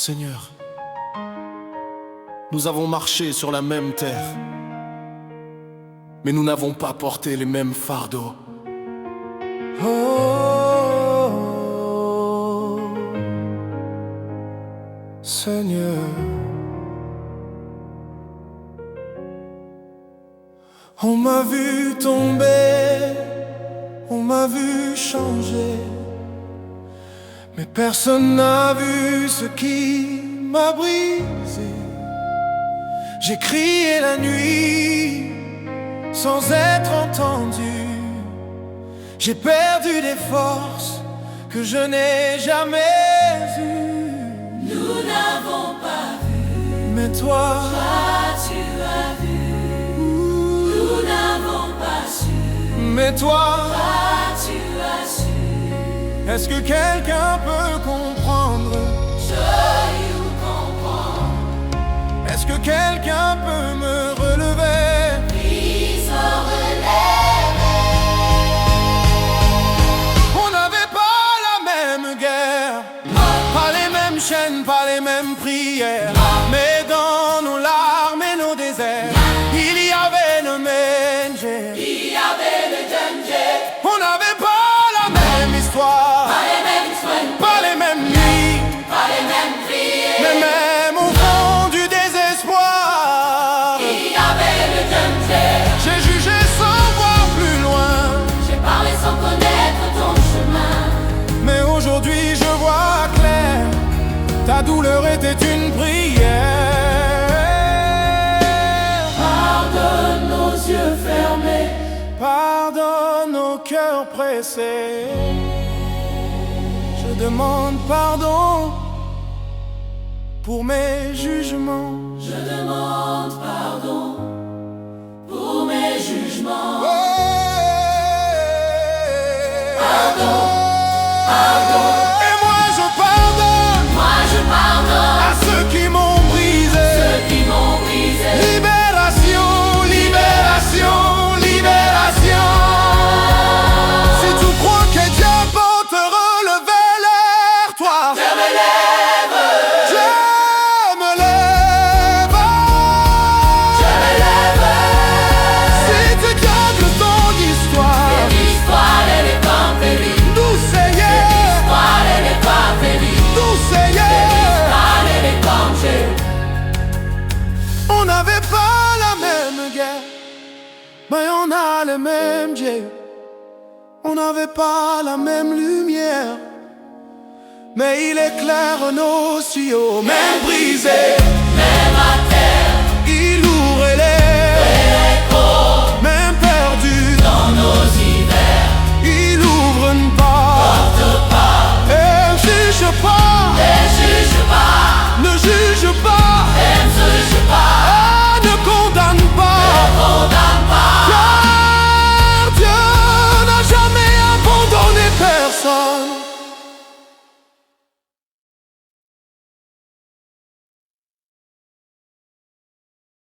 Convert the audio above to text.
Seigneur, nous avons marché sur la même terre, mais nous n'avons pas porté les mêmes fardeaux. Oh, Seigneur, on m'a vu tomber, on m'a vu changer, mais personne n'a vu ce qui m'a brisé. J'ai crié la nuit sans être entendu. J'ai perdu des forces que je n'ai jamais eues. Nous n'avons pas vu, mais toi, tu as vu. Nous n'avons pas su, mais toi, tu as su. est-ce que quelqu'un peut comprendre? Je you comprends. Est-ce que quelqu'un peut me relever? Puis se relever. On n'avait pas la même guerre, pas les mêmes chaînes, pas les mêmes prières, mais dans nos larmes et nos déserts, il y avait le danger. Il y avait le danger. On n'avait pas la même histoire, Pas les mêmes soins, pas les mêmes nuits, pas les mêmes prières. mais même au fond du désespoir, Il y avait le danger. j'ai jugé sans voir plus loin. J'ai parlé sans connaître ton chemin. Mais aujourd'hui je vois clair, ta douleur était une prière. Pardonne nos yeux fermés. Pardonne nos cœurs pressés. Je demande pardon pour mes jugements. Je demande pardon pour mes jugements. Pardon, pardon. Et moi je pardonne Moi je pardonne à ceux qui m'ont brisé. ceux qui m'ont brisé. Libération, libération, libération. Si tu crois que Dieu peut te relever, lève-toi. Je me lève, Je me lève. je me lève. Si tu gardes ton histoire, L'histoire elle est pas périe. nous seigneur, L'histoire elle est pas périe. nous seigneur. L'histoire elle est comme Dieu. On n'avait pas la même guerre, mais on a le même Dieu. On n'avait pas la même lumière, mais il éclaire nos tuyaux. Même brisé, Même à terre, il ouvre les même perdu, dans nos hivers, il ouvre une porte. porte pas, Et juge pas, ne juge pas, ne juge pas, ne juge pas, ah, ne condamne pas. condamne pas. Car Dieu n'a jamais abandonné personne.